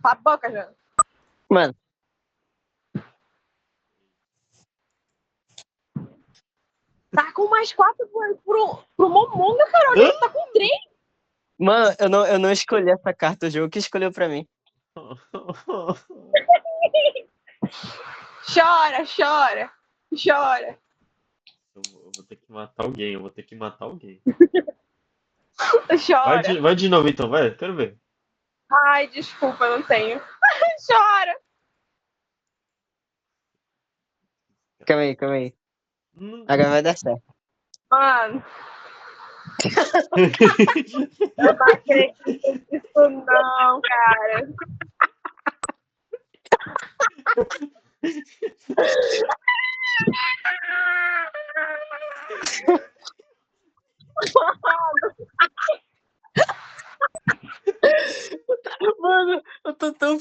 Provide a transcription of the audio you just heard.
Cala a boca, Jana. Mano, Tá com mais 4 pro Momonga, Carol. Ele tá com 3. mano, eu não escolhi essa carta, o jogo que escolheu pra mim. Chora, chora. Chora. Eu vou ter que matar alguém, eu vou ter que matar alguém. Chora. Vai de novo então, vai, quero ver. Ai, desculpa, não tenho. Chora. Calma aí, calma aí. Não- Agora vai dar certo. Mano, eu não acredito nisso não, cara. Mano, eu tô tão